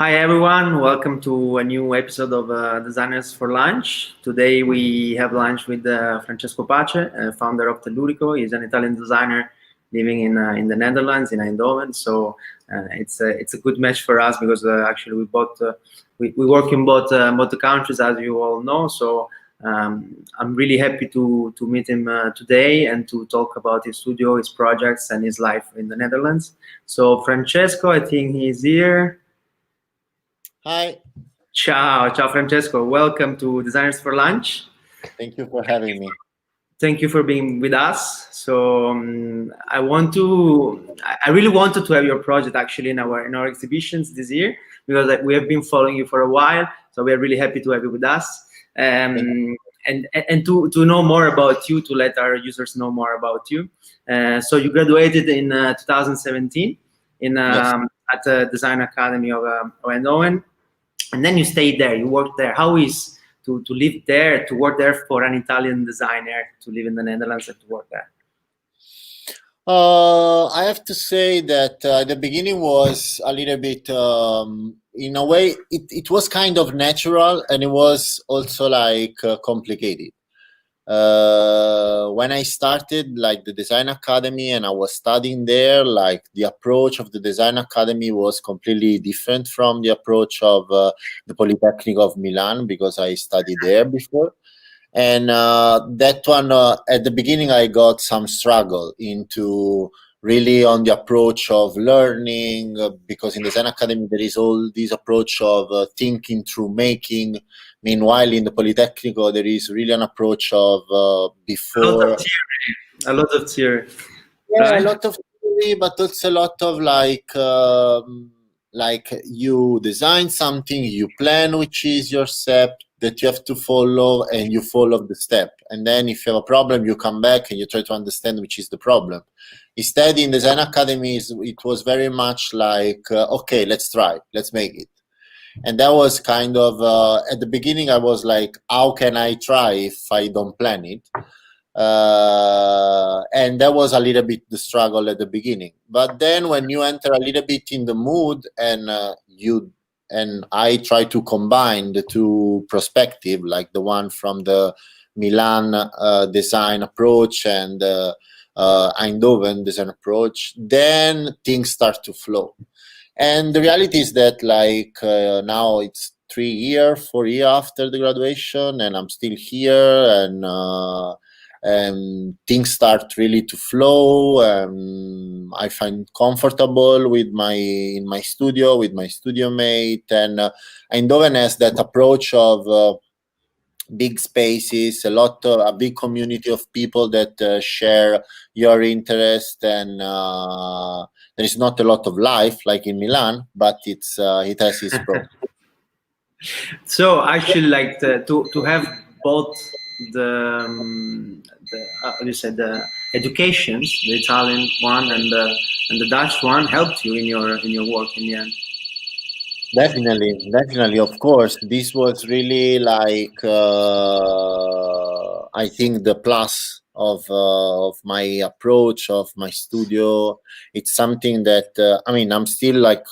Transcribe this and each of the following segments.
Hi everyone, welcome to a new episode of Designers for Lunch. Today we have lunch with Francesco Pace, founder of Tellurico. He's an Italian designer living in the Netherlands, in Eindhoven. So it's a good match for us because actually we work in both the countries, as you all know. So I'm really happy to meet him today and to talk about his studio, his projects, and his life in the Netherlands. So Francesco, I think he's here. Hi. Ciao Francesco. Welcome to Designers for Lunch. Thank you for having me. Thank you for being with us. So I really wanted to have your project actually in our exhibitions this year because we have been following you for a while. So we are really happy to have you with us. And to know more about you, to let our users know more about you. So you graduated in 2017 Yes. At the Design Academy of Eindhoven. And then you stayed there, you worked there. How is to live there, to work there for an Italian designer, to live in the Netherlands and to work there? I have to say that the beginning was a little bit, in a way, it was kind of natural, and it was also like complicated. When I started like the design academy and I was studying there, like the approach of the design academy was completely different from the approach of the Polytechnic of Milan, because I studied there before. And that one, at the beginning, I got some struggle into really on the approach of learning, because in design academy there is all this approach of thinking through making. Meanwhile, in the Polytechnico, there is really an approach of before. A lot of theory. Yeah, Right? a lot of theory, but also a lot of like you design something, you plan which is your step that you have to follow, and you follow the step. And then if you have a problem, you come back and you try to understand which is the problem. Instead, in design academies, it was very much like, okay, let's try, let's make it. And that was kind of, at the beginning, I was like, how can I try if I don't plan it? And that was a little bit the struggle at the beginning. But then when you enter a little bit in the mood, and I try to combine the two perspective, like the one from the Milan design approach and Eindhoven design approach, then things start to flow. And the reality is that like now it's 4 years after the graduation, and I'm still here, and things start really to flow. I find comfortable with in my studio, with my studio mate, and Eindhoven has that approach of big spaces, a big community of people that share your interest, and there is not a lot of life like in Milan, but it has its pros. So actually, like to have both you said the educations, the Italian one and the Dutch one, helped you in your work in the end. Definitely, of course. This was really like I think the plus of my approach, of my studio. It's something that I mean, I'm still like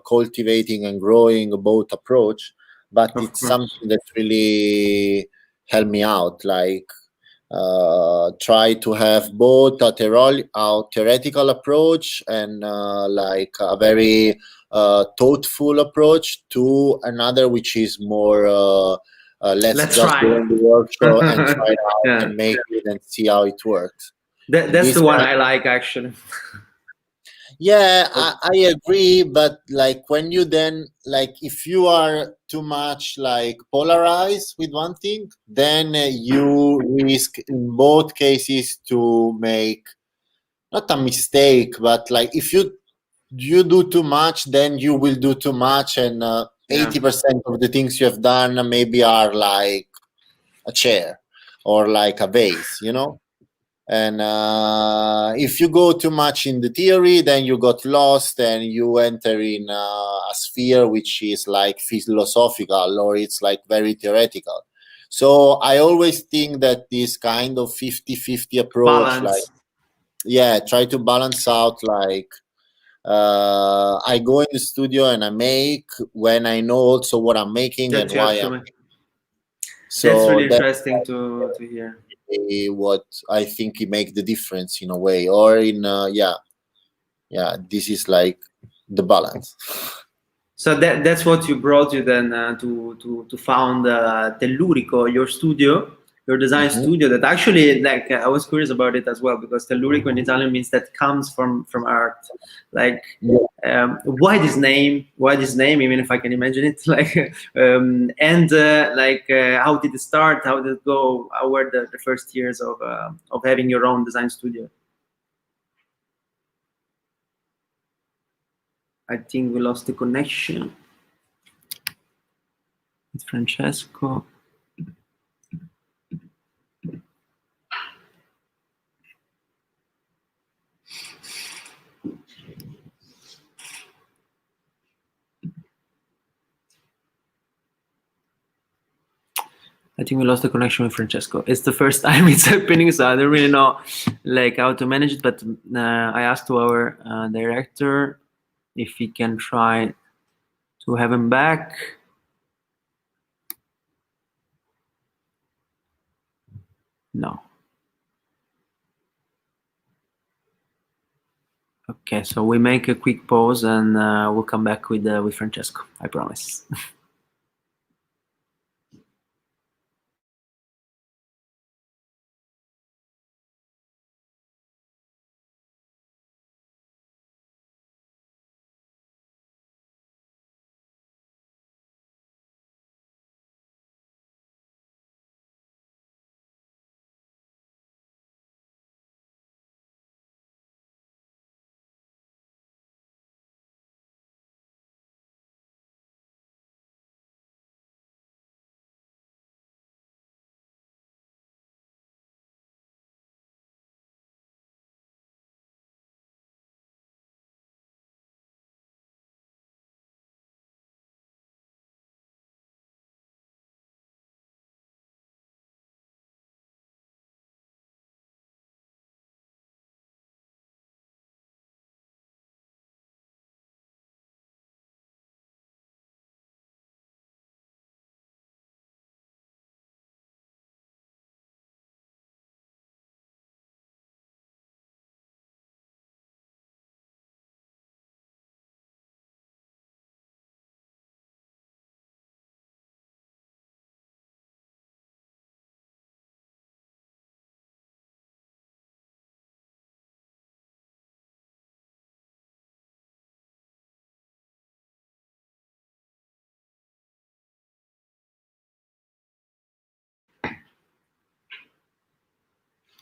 cultivating and growing both approach, but Of it's course. something that really helped me out. Like try to have both a theoretical approach and like a very thoughtful approach, to another which is more let's just try. go in the workshop and try it out Yeah. and make it and see how it works. That's the one I like, actually. Yeah, I agree, but like when you then like if you are too much like polarized with one thing, then you risk in both cases to make not a mistake, but like if you do too much, then you will do too much, and 80% of the things you have done maybe are like a chair or like a vase, you know. And if you go too much in the theory, then you got lost and you enter in a sphere which is like philosophical, or it's like very theoretical. So I always think that this kind of 50-50 approach, Balance. like, yeah, try to balance out like I go in the studio and I make when I know also what I'm making and why I'm. So that's really interesting to hear. What I think it make the difference in a way, or in this is like the balance. So that's what you brought you then to found Tellurico, your studio, your design studio. That actually, like, I was curious about it as well, because Tellurico in Italian means that comes from art. Like, why this name? Why this name? Even if I can imagine it, like, and how did it start? How did it go? How were the first years of having your own design studio? I think we lost the connection with Francesco. I think we lost the connection with Francesco. It's the first time it's happening, so I don't really know like how to manage it. But I asked to our director if he can try to have him back. No. Okay, so we make a quick pause and we'll come back with Francesco. I promise.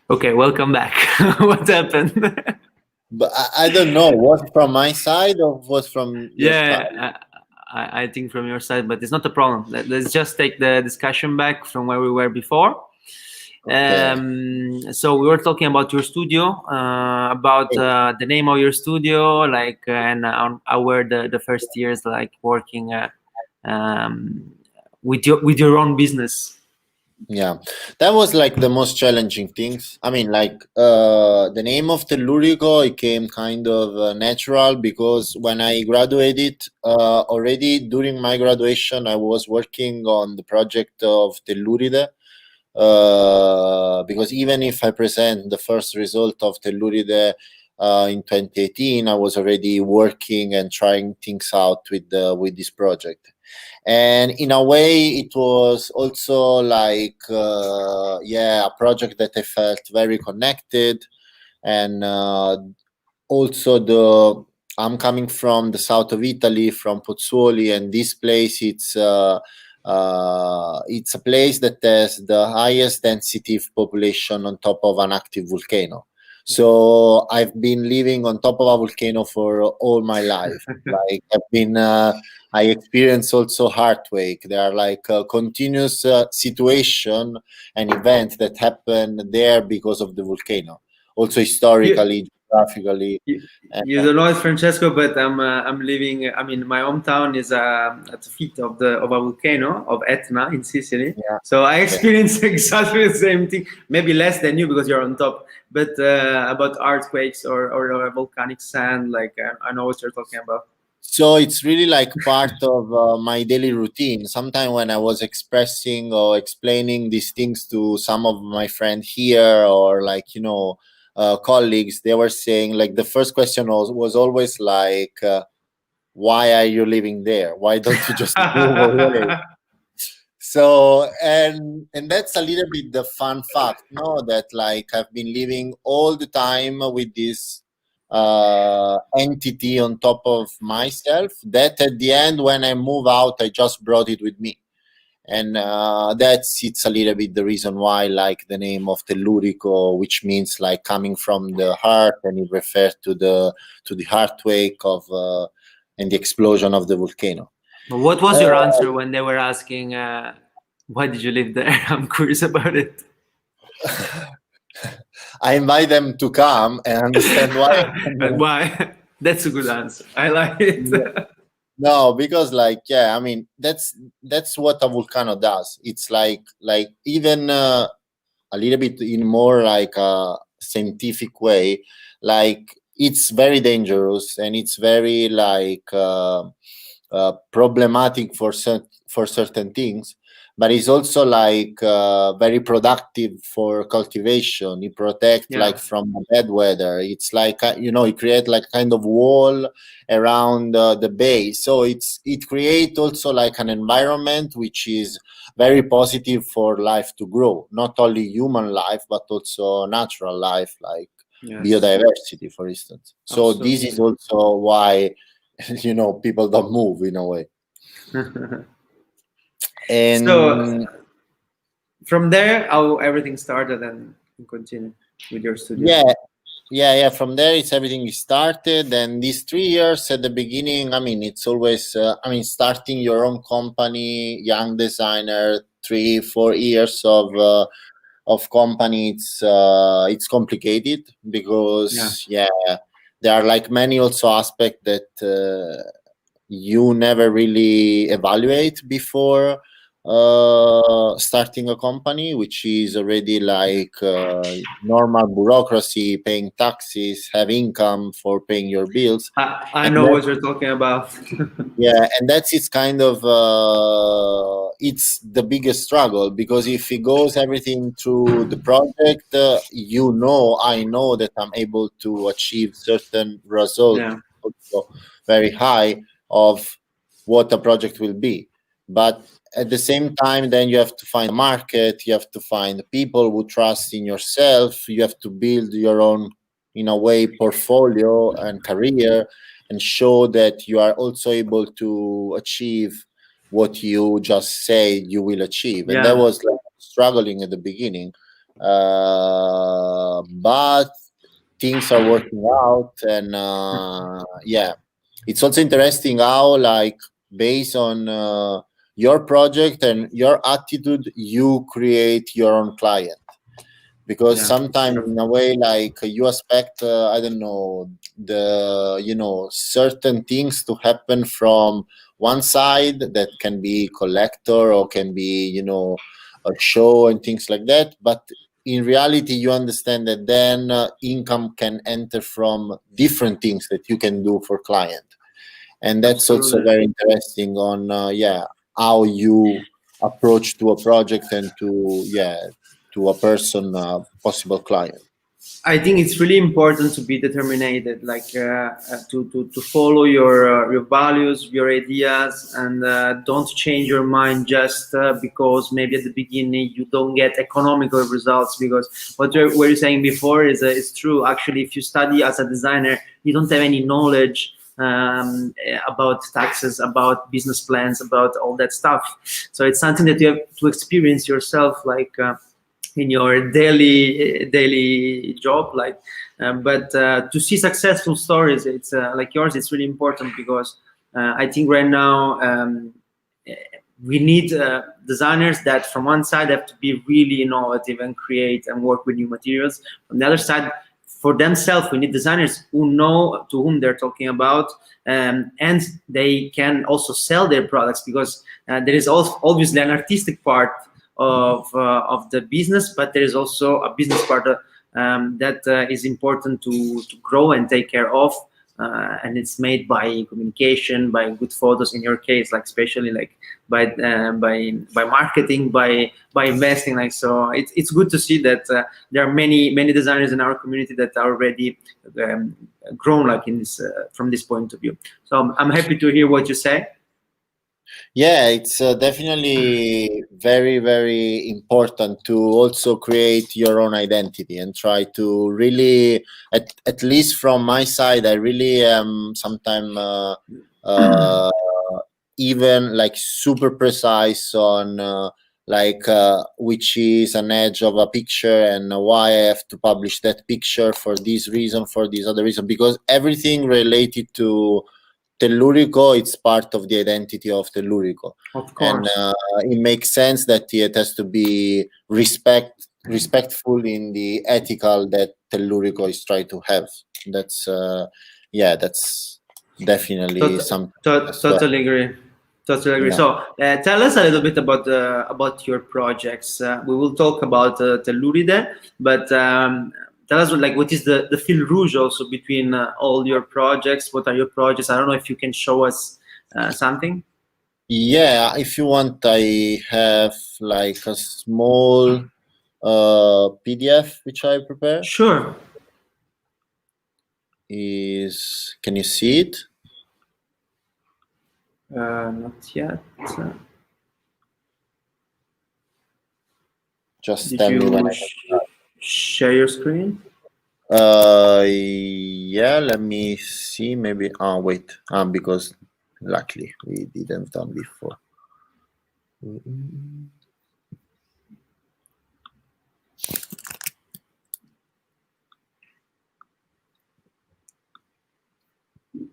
Okay, welcome back. What happened? But I don't know, was from my side or was from your side? I think from your side, but it's not a problem. Let's just take the discussion back from where we were before. Okay. So we were talking about your studio, about the name of your studio, like, and how were the first years like working with your own business. Yeah, that was like the most challenging things. I mean, like the name of Tellurico, it came kind of natural because when I graduated, already during my graduation, I was working on the project of Telluride. Because even if I present the first result of Telluride in 2018, I was already working and trying things out with this project. And in a way it was also like a project that I felt very connected. And also I'm coming from the south of Italy, from Pozzuoli, and this place it's a place that has the highest density of population on top of an active volcano. So I've been living on top of a volcano for all my life. Like I experience also earthquake. There are like a continuous situation and events that happen there because of the volcano. Also historically, geographically. You don't know it, Francesco, but I'm living. I mean, my hometown is at the feet of a volcano of Etna in Sicily. Yeah. So I experienced exactly the same thing. Maybe less than you because you're on top. But about earthquakes or volcanic sand, like I know what you're talking about. So it's really like part of my daily routine. Sometimes when I was expressing or explaining these things to some of my friends here, or like, colleagues, they were saying like the first question was always like, why are you living there? Why don't you just move away? So and that's a little bit the fun fact, no, that like I've been living all the time with this entity on top of myself, that at the end when I move out I just brought it with me. And it's a little bit the reason why like the name of Tellurico, which means like coming from the heart, and it refers to the earthquake of and the explosion of the volcano. What was your answer when they were asking, why did you live there? I'm curious about it. I invite them to come and understand why. Why? That's a good answer. I like it. Yeah. No, because like, yeah, I mean that's what a volcano does. It's like even a little bit in more like a scientific way, like it's very dangerous, and it's very like problematic for certain things, but it's also like very productive for cultivation. It protects like from bad weather. It's like it creates like kind of wall around the base, so it creates also like an environment which is very positive for life to grow, not only human life but also natural life, like biodiversity, for instance. So this is also why people don't move in a way. And so from there, how everything started, and continue with your studio. Yeah. From there, it's everything started. And these 3 years at the beginning, I mean, it's always, starting your own company, young designer, 3-4 years of company. It's complicated because there are like many also aspects that you never really evaluate before starting a company, which is already like normal bureaucracy, paying taxes, have income for paying your bills. I know what you're talking about. Yeah, and that's it's kind of it's the biggest struggle, because if it goes everything through the project, I know that I'm able to achieve certain results, also very high of what a project will be. But at the same time, then you have to find a market, you have to find people who trust in yourself, you have to build your own, in a way, portfolio and career, and show that you are also able to achieve what you just say you will achieve. And that was like struggling at the beginning, but things are working out. And it's also interesting how, like, based on your project and your attitude, you create your own client. Because sometimes in a way, like, you expect I don't know, certain things to happen from one side, that can be collector or can be a show and things like that. But in reality, you understand that then income can enter from different things that you can do for client. And that's also very interesting on how you approach to a project and to a person, possible client. I think it's really important to be determined, like to follow your values, your ideas, and don't change your mind just because maybe at the beginning you don't get economical results. Because what you were saying before is true. Actually, if you study as a designer, you don't have any knowledge about taxes, about business plans, about all that stuff. So it's something that you have to experience yourself, like in your daily job, like. But to see successful stories, it's like yours. It's really important because I think right now we need designers that, from one side, have to be really innovative and create and work with new materials. From the other side, for themselves, we need designers who know to whom they're talking about, and they can also sell their products, because there is also obviously an artistic part of the business, but there is also a business part that is important to grow and take care of. And it's made by communication, by good photos in your case, like especially like by marketing, by investing. Like, so it's good to see that there are many designers in our community that are already grown like in this from this point of view. So I'm happy to hear what you say. Yeah, it's definitely very, very important to also create your own identity and try to really, at least from my side, I really am sometimes uh, even like super precise on which is an edge of a picture and why I have to publish that picture for this reason, for this other reason, because everything related to Tellurico, it's part of the identity of Tellurico. Of course. And it makes sense that it has to be respectful in the ethical that Tellurico is trying to have. That's that's definitely something. Totally agree. Totally agree. Yeah. So tell us a little bit about your projects. We will talk about Telluride, but tell us what is the fil rouge also between all your projects. What are your projects? I don't know if you can show us something. Yeah, if you want, I have like a small PDF which I prepare. Sure. Can you see it? Not yet. Just Did tell me when you I can start. share your screen? Yeah, let me see. Maybe. Oh, wait. Because luckily we didn't done before.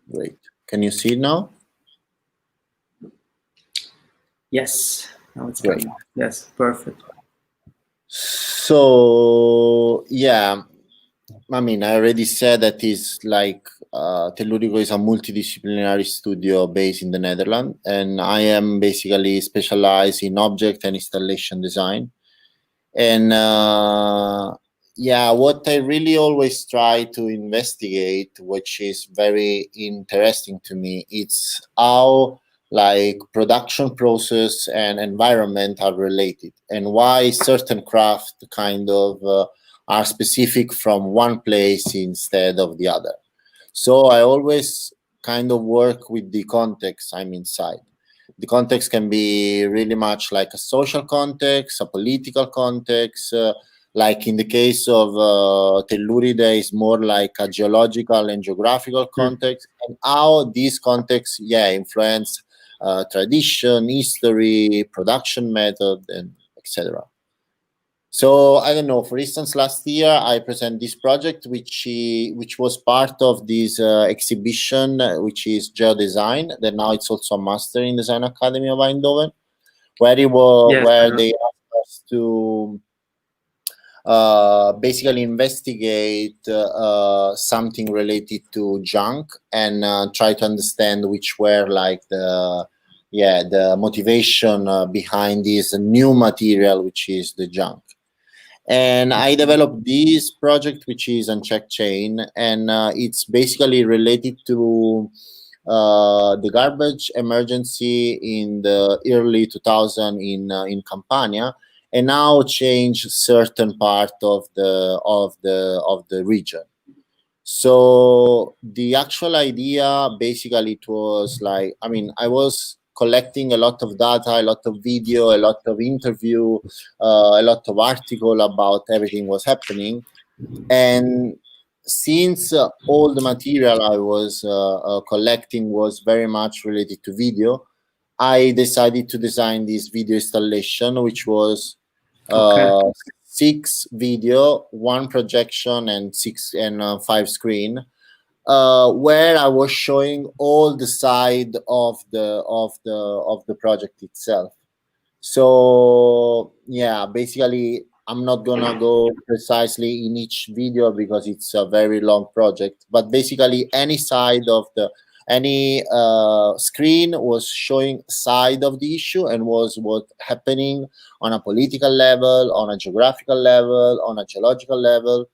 Wait. Can you see it now? Yes. Now it's Great. coming. Yes, perfect. So yeah, I mean, I already said that is like Tellurico is a multidisciplinary studio based in the Netherlands, and I am basically specialized in object and installation design. And yeah, what I really always try to investigate, which is very interesting to me, it's how like production process and environment are related, and why certain craft kind of are specific from one place instead of the other. So I always kind of work with the context I'm inside. The context can be really much like a social context, a political context. Like in the case of Telluride, is more like a geological and geographical context, and how these contexts, influence tradition, history, production method, and etc. So I don't know. For instance, last year I presented this project, which was part of this exhibition, which is Geo.design. That now it's also a master in Design Academy of Eindhoven, where they asked us to basically investigate something related to junk and try to understand which were like the motivation behind this new material, which is the junk. And I developed this project, which is Unchecked Chain, and it's basically related to the garbage emergency in the early 2000 in Campania, and now change certain part of the region. So the actual idea, basically, it was like, I mean, I was collecting a lot of data, a lot of video, a lot of interview, a lot of article about everything was happening. And since all the material I was collecting was very much related to video, I decided to design this video installation, which was 6 video, 1 projection, and 5 screen, where I was showing all the side of the project itself. So yeah, basically I'm not gonna go precisely in each video because it's a very long project. But basically, any side of the any screen was showing side of the issue and was what happening on a political level, on a geographical level, on a geological level,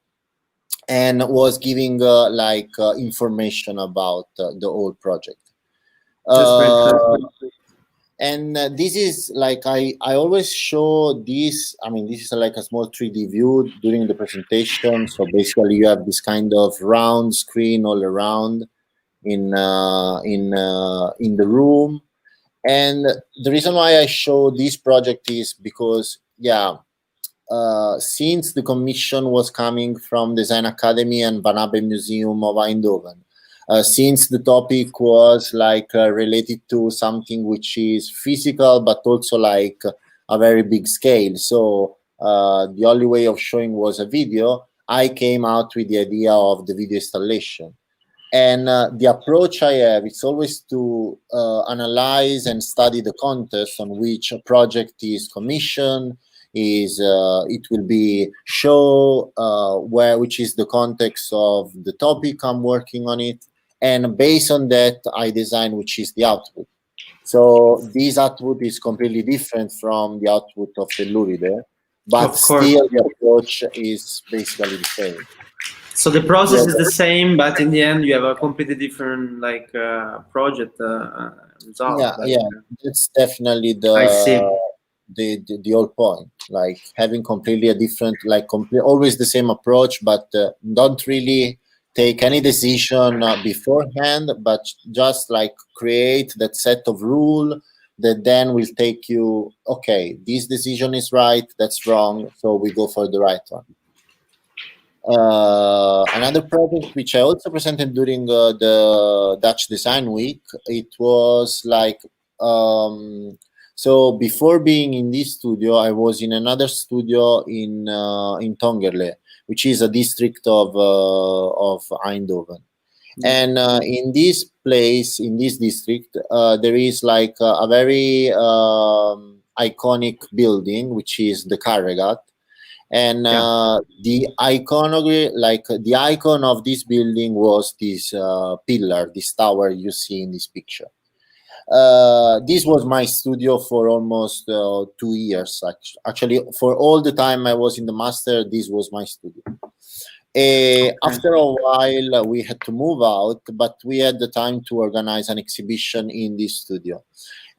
and was giving information about the whole project. That's very interesting. And this is like I always show this. I mean, this is like a small 3D view during the presentation. So basically, you have this kind of round screen all around in the room. And the reason why I show this project is because, since the commission was coming from Design Academy and Van Abbe Museum of Eindhoven, since the topic was related to something which is physical but also like a very big scale, so the only way of showing was a video. I came out with the idea of the video installation. And the approach I have is always to analyze and study the context on which a project is commissioned, it will be show which is the context of the topic I'm working on it, and based on that I design which is the output. So this output is completely different from the output of Telluride, but still the approach is basically the same. So the process is the same, but in the end you have a completely different project result. That's definitely the whole point. Like having completely a different, always the same approach, but don't really take any decision beforehand, but just like create that set of rule that then will take you, okay, this decision is right, that's wrong, so we go for the right one. Another project which I also presented during the Dutch Design Week, it was so before being in this studio, I was in another studio in Tongerle, which is a district of Eindhoven. And in this place, in this district, there is a very iconic building, which is the Carregat. And the iconography, the icon of this building was this pillar, this tower you see in this picture. This was my studio for almost 2 years. Actually, for all the time I was in the master, this was my studio. After a while, we had to move out, but we had the time to organize an exhibition in this studio.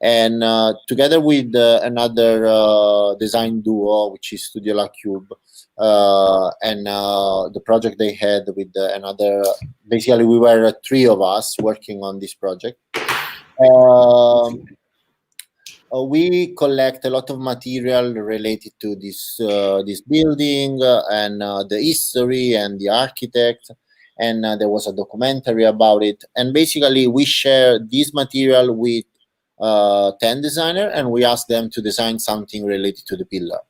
And together with another design duo, which is Studio La Cube, and the project they had with another, basically we were 3 of us working on this project. We collect a lot of material related to this building and the history and the architect, and there was a documentary about it. And basically we share this material with 10 designers, and we asked them to design something related to the pillar.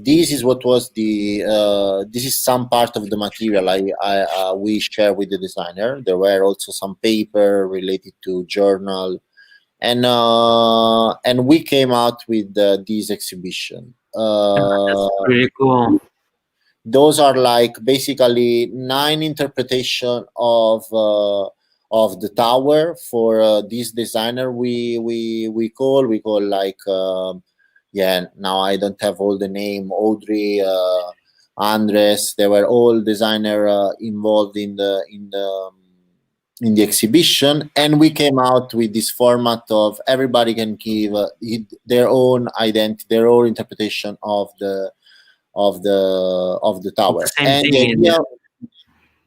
This is what was this is some part of the material we share with the designer. There were also some paper related to journal, and we came out with this exhibition. That's pretty cool. Those are basically 9 interpretation of the tower for this designer. We call now I don't have all the name, Audrey, Andres. They were all designer involved in the exhibition, and we came out with this format of everybody can give their own identity, their own interpretation of the tower.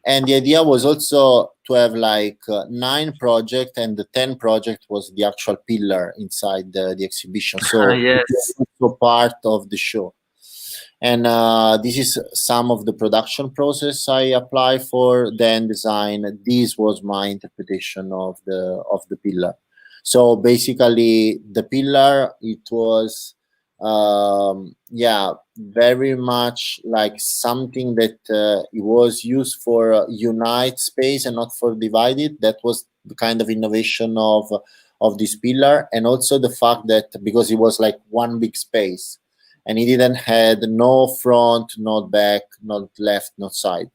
And the idea was also to have 9 projects, and the 10 project was the actual pillar inside the exhibition. So it's also part of the show. And this is some of the production process I apply for, then design. This was my interpretation of the pillar. So basically the pillar, it was very much like something that it was used for unite space and not for divide it. That was the kind of innovation of this pillar, and also the fact that because it was one big space, and it didn't had no front, not back, not left, not side.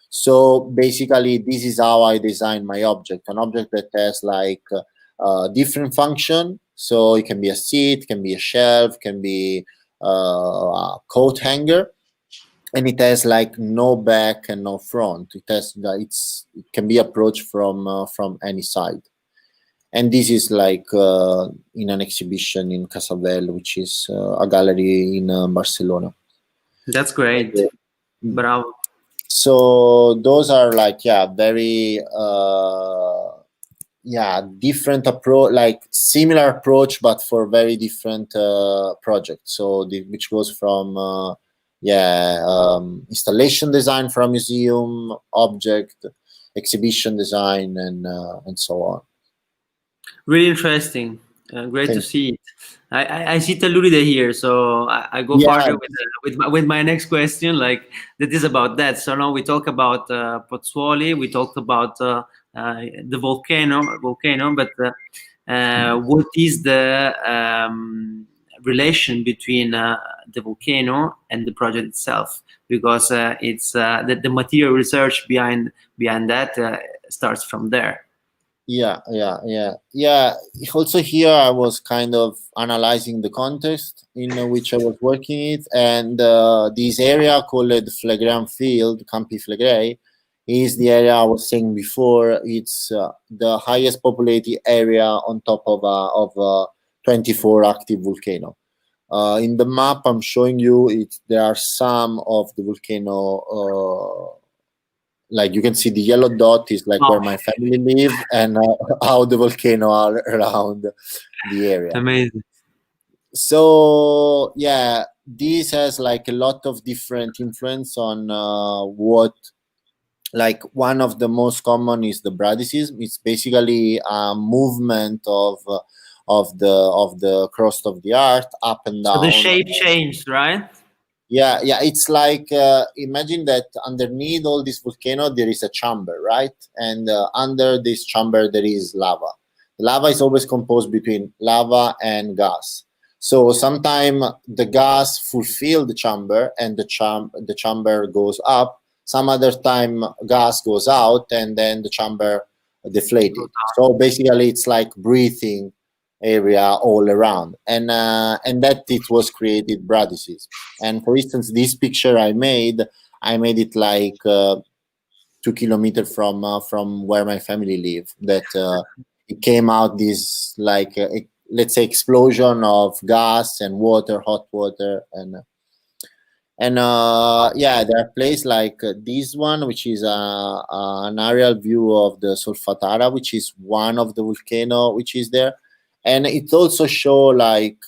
So basically, this is how I design my object, an object that has like different function. So it can be a seat, can be a shelf, can be a coat hanger, and it has like no back and no front. It has it can be approached from any side. And this is like in an exhibition in Casabel, which is a gallery in Barcelona. That's great. Bravo. So those are like very different approach, like similar approach, but for very different projects. So which goes from installation design for a museum, object, exhibition design, and so on. Really interesting. Great to see it. I see Telluride here, so I go further with my next question. Like that is about that. So now we talk about Pozzuoli. We talked about the volcano, but what is the relation between the volcano and the project itself? Because it's the material research behind that starts from there. Yeah. Also here I was kind of analyzing the context in which I was working it, and this area called Flegrei Field, Campi Flegrei, is the area I was saying before. It's the highest populated area on top of a 24 active volcano. In the map I'm showing you, there are some of the volcano. Like you can see the yellow dot is like where my family live, and how the volcano are around the area. Amazing. So this has like a lot of different influence on what. Like one of the most common is the bradysism. It's basically a movement of the crust of the earth up and down. So the shape changed, right? Yeah. It's like imagine that underneath all this volcano there is a chamber, right? And under this chamber there is lava. The lava is always composed between lava and gas. So sometimes the gas fulfills the chamber and the chamber goes up. Some other time gas goes out and then the chamber deflated. So basically it's like breathing area all around, and that it was created bradysism. And for instance, this picture I made it like 2 kilometers from where my family live. That it came out this like let's say explosion of gas and water, hot water, and there are places like this one, which is an aerial view of the Solfatara, which is one of the volcano which is there. And it also show like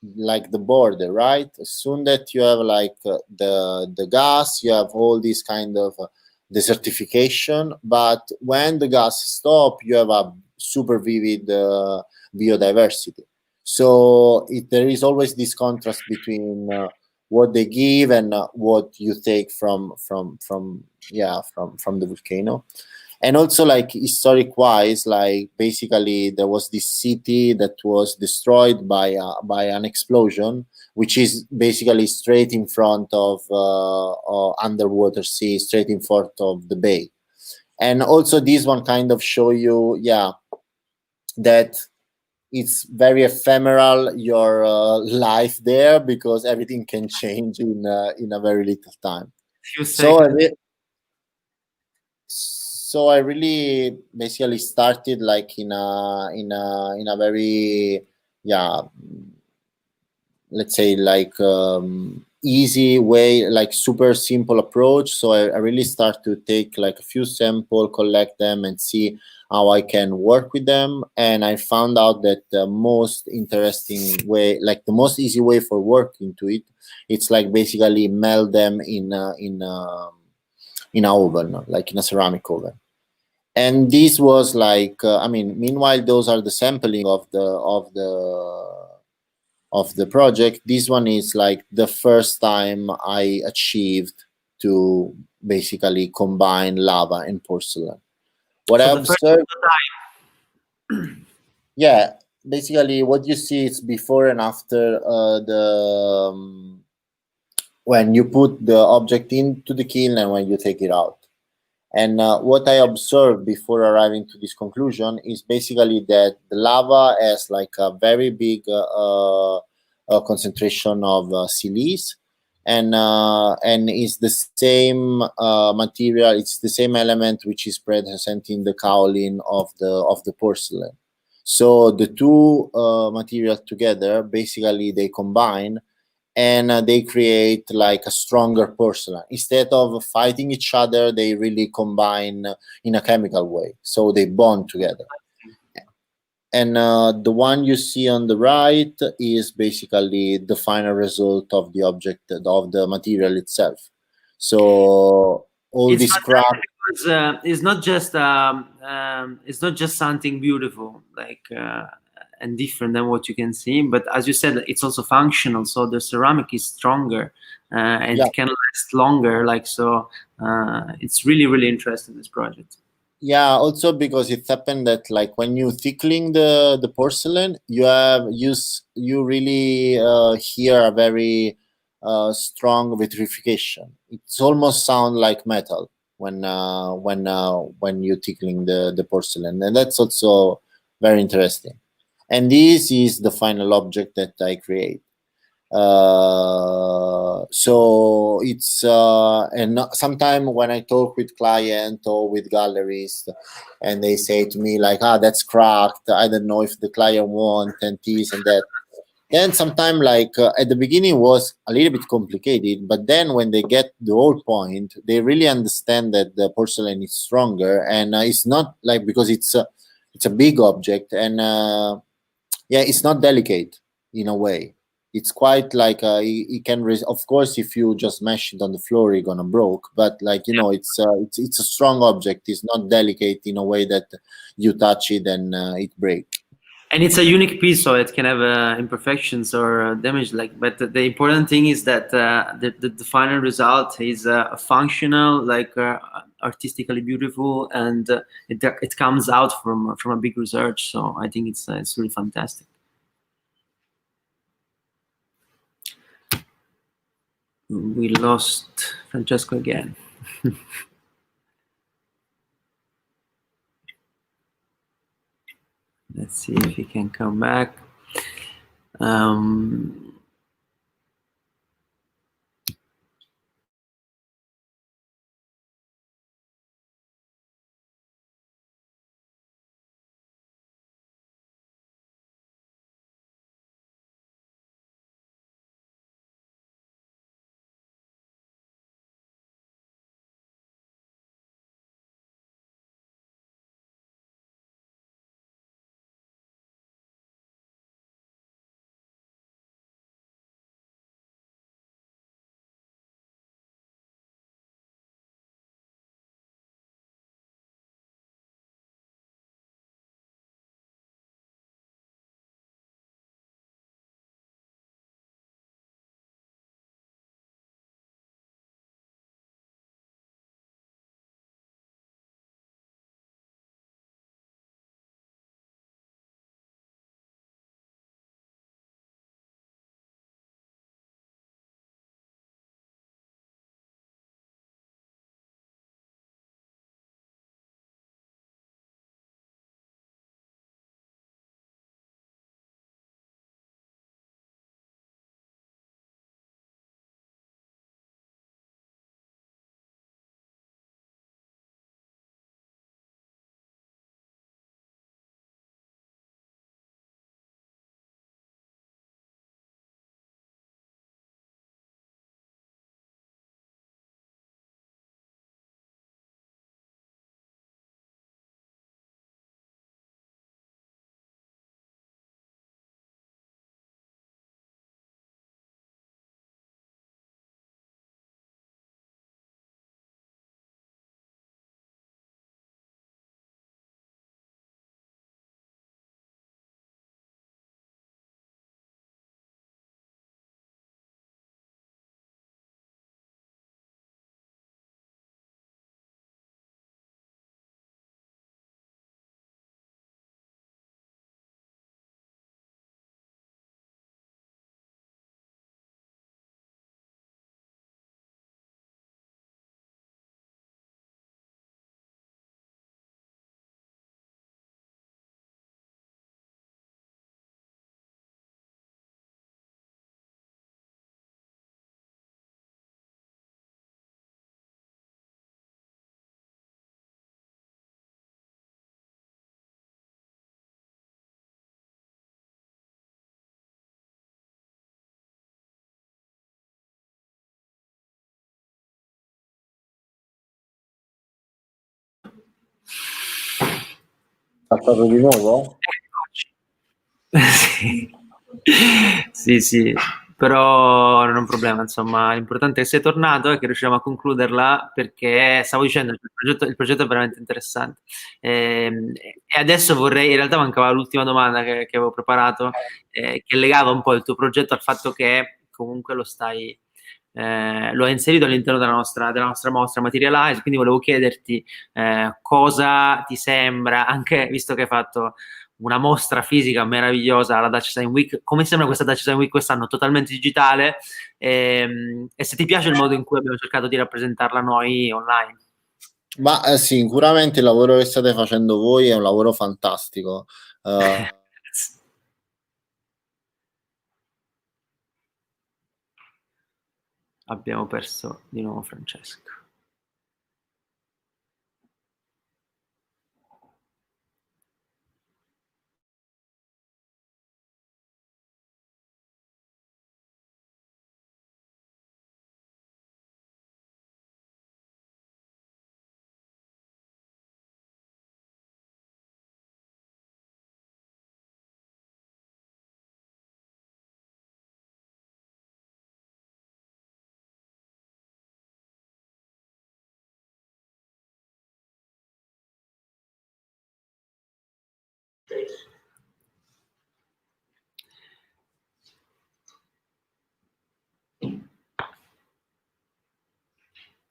the border, right? As soon that you have like the gas, you have all this kind of desertification. But when the gas stop, you have a super vivid biodiversity. So there is always this contrast between what they give and what you take from the volcano. And also like historic wise, like basically there was this city that was destroyed by an explosion, which is basically straight in front of underwater sea, straight in front of the bay. And also this one kind of show you that it's very ephemeral, your life there, because everything can change in a very little time. So I really basically started like in a very let's say like easy way, like super simple approach. So I really start to take like a few sample, collect them, and see how I can work with them. And I found out that the most interesting way, like the most easy way for working to it, it's like basically melt them in an oven, like in a ceramic oven. And this was like meanwhile those are the sampling of the project. This one is like the first time I achieved to basically combine lava and porcelain. What I observed, basically what you see is before and after when you put the object into the kiln and when you take it out. And what I observed before arriving to this conclusion is basically that the lava has like a very big concentration of silice, and is the same material. It's the same element which is present in the kaolin of the porcelain. So the two materials together, basically, they combine, and they create like a stronger porcelain. Instead of fighting each other, they really combine in a chemical way, so they bond together. And the one you see on the right is basically the final result of the object, of the material itself. So all It's this crack. fantastic because it's not just something beautiful like and different than what you can see, but as you said, it's also functional. So the ceramic is stronger and Yeah. can last longer. Like so, it's really interesting, this project. Yeah, also because it happened that like when you thickling the porcelain, you really hear a very strong vitrification. It's almost sound like metal when you tickling the porcelain, and that's also very interesting. And this is the final object that I create. So it's and sometime when I talk with client or with galleries, and they say to me like, that's cracked, I don't know if the client want, and this and that. Then sometime like at the beginning was a little bit complicated, but then when they get the whole point, they really understand that the porcelain is stronger, and it's not like, because it's a big object, and yeah, it's not delicate in a way. It's quite like it can of course, if you just mash it on the floor, you're gonna broke, but like, it's a strong object. It's not delicate in a way that you touch it and it break. And it's a unique piece, so it can have imperfections or damage. Like, but the important thing is that the final result is functional, like artistically beautiful, and it comes out from a big research. So I think it's really fantastic. We lost Francesco again. Let's see if he can come back. Passato di nuovo? Sì. Sì, sì, però non è un problema, insomma, l'importante è che sei tornato e che riusciamo a concluderla perché stavo dicendo che il progetto è veramente interessante. E adesso vorrei, in realtà mancava l'ultima domanda che avevo preparato, che legava un po' il tuo progetto al fatto che comunque lo hai inserito all'interno della nostra mostra Materialize, quindi volevo chiederti cosa ti sembra, anche visto che hai fatto una mostra fisica meravigliosa alla Dutch Design Week. Come sembra questa Dutch Design Week quest'anno? Totalmente digitale. E se ti piace il modo in cui abbiamo cercato di rappresentarla noi online. Ma sicuramente il lavoro che state facendo voi è un lavoro fantastico. Abbiamo perso di nuovo Francesco.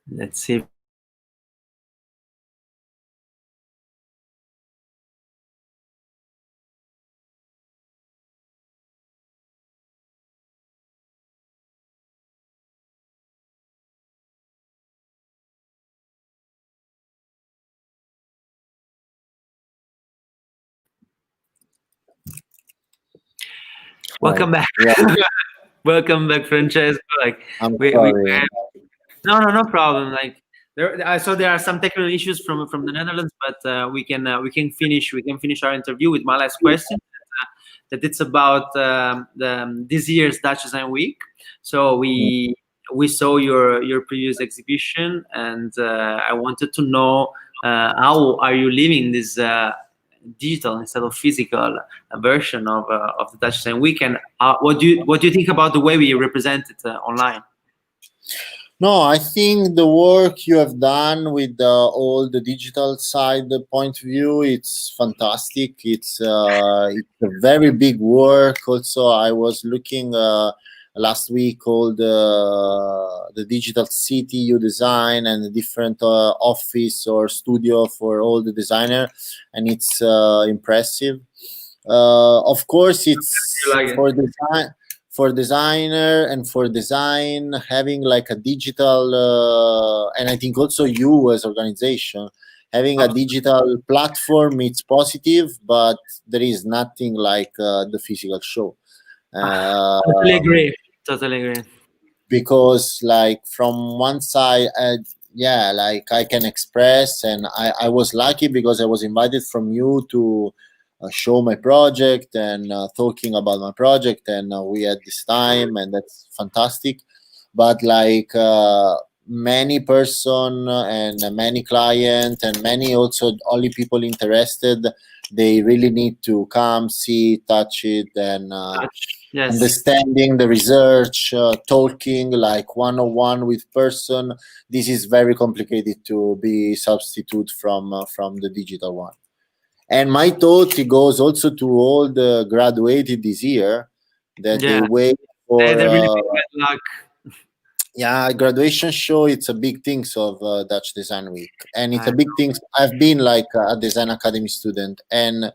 Let's see. Welcome back. Yeah, Welcome back, Francesco. Like I'm we sorry. no problem. Like I saw there are some technical issues from the Netherlands, but we can finish our interview with my last question. That it's about this year's Dutch Design Week. So we saw your previous exhibition, and I wanted to know how are you living this digital instead of physical version of the Dutch Design Week, and what do you think about the way we represent it online? No, I think the work you have done with all the digital side point of view, it's fantastic. It's a very big work. Also, I was looking last week all the digital city you design and the different office or studio for all the designer, and it's impressive. Of course, You it's like it? for design for designer and for design having like a digital and I think also you as organization having a digital platform, it's positive, but there is nothing like the physical show. Totally agree. Totally agree. Because like from one side, yeah, like I can express, and I was lucky because I was invited from you to show my project and talking about my project, and we had this time, and that's fantastic. But like many person and many client and many also only people interested, they really need to come see, touch it, and Yes. understanding the research, talking like one-on-one with person. This is very complicated to be substitute from the digital one. And my thought, it goes also to all the graduated this year that they Yeah. wait for They really bad luck. yeah, graduation show. It's a big things of Dutch Design Week, and it's I a big things. I've been like a design academy student, and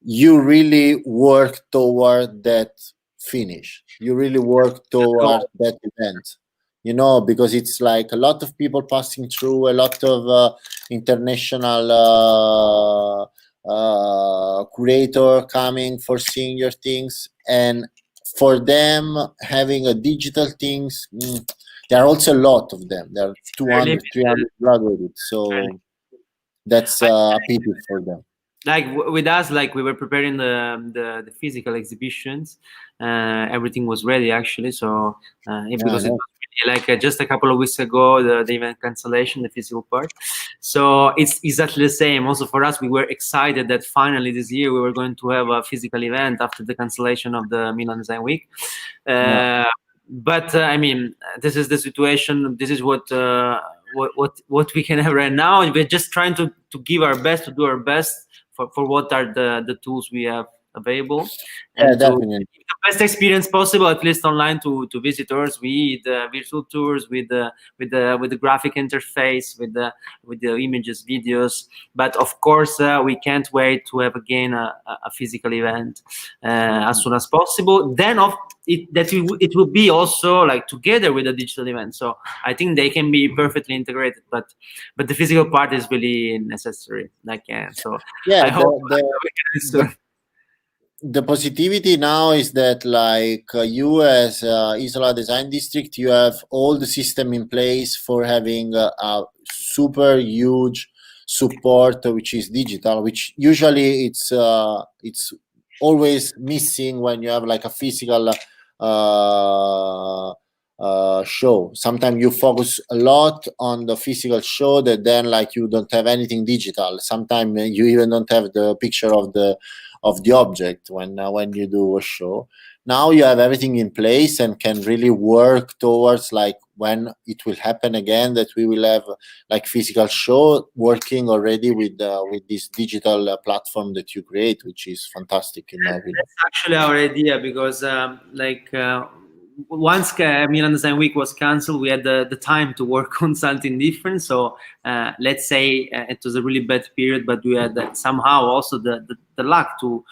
you really work toward that finish. You really work toward Go. that event, because it's like a lot of people passing through, a lot of international curator coming for seeing your things, and for them having a digital things. There are also a lot of them. There are Very 200, limited. 300 graduated, Very so limited. that's I, a pity for them. like with us, like we were preparing the physical exhibitions. Everything was ready actually. So because it was really, like just a couple of weeks ago, the event cancellation, the physical part. So it's exactly the same. Also for us, we were excited that finally this year we were going to have a physical event after the cancellation of the Milan Design Week. But I mean, this is the situation. This is what we can have right now, and we're just trying to give our best, to do our best for what are the tools we have available, and to give the best experience possible, at least online, to visitors with virtual tours, with the graphic interface, with the images, videos. But of course, we can't wait to have again a physical event as soon as possible. Then it will be also like together with the digital event. So I think they can be perfectly integrated, but the physical part is really necessary. So I hope the positivity now is that, like, you as Isola Design District, you have all the system in place for having a super huge support, which is digital, which usually it's always missing when you have like a physical show. Sometimes you focus a lot on the physical show, that then like you don't have anything digital. Sometimes you even don't have the picture of the object when you do a show. Now you have everything in place and can really work towards, like, when it will happen again, that we will have like physical show, working already with this digital platform that you create, which is fantastic in my opinion. That's actually our idea, because once Milan Design Week was cancelled, we had the time to work on something different. So let's say it was a really bad period, but we had somehow also the luck to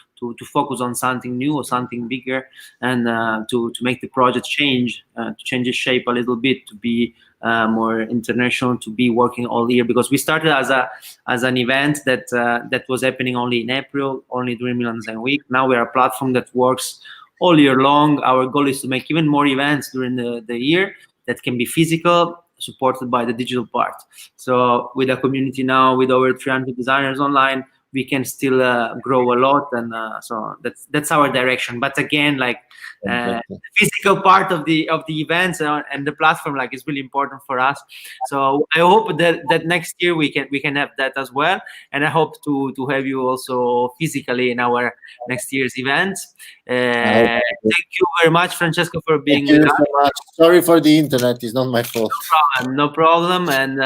focus on something new or something bigger, and to make the project change, to change its shape a little bit, to be more international, to be working all year, because we started as an event that was happening only in April, only during Milan Design Week. Now we are a platform that works all year long. Our goal is to make even more events during the year that can be physical, supported by the digital part. So with a community now with over 300 designers online, we can still grow a lot, and so that's our direction. But again, like the physical part of the events and the platform, like, is really important for us. So I hope that next year we can have that as well, and I hope to have you also physically in our next year's events. Thank you very much, Francesco, for being with us. So much. Sorry for the internet; it's not my fault. No problem, and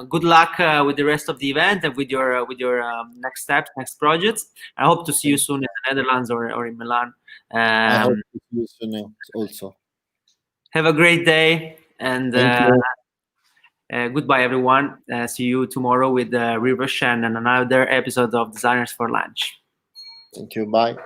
good luck with the rest of the event and with your next steps, next projects. I hope to see you soon in the Netherlands or in Milan. I hope to see you soon also. Have a great day, and goodbye, everyone. See you tomorrow with River Shen and another episode of Designers for Lunch. Thank you. Bye.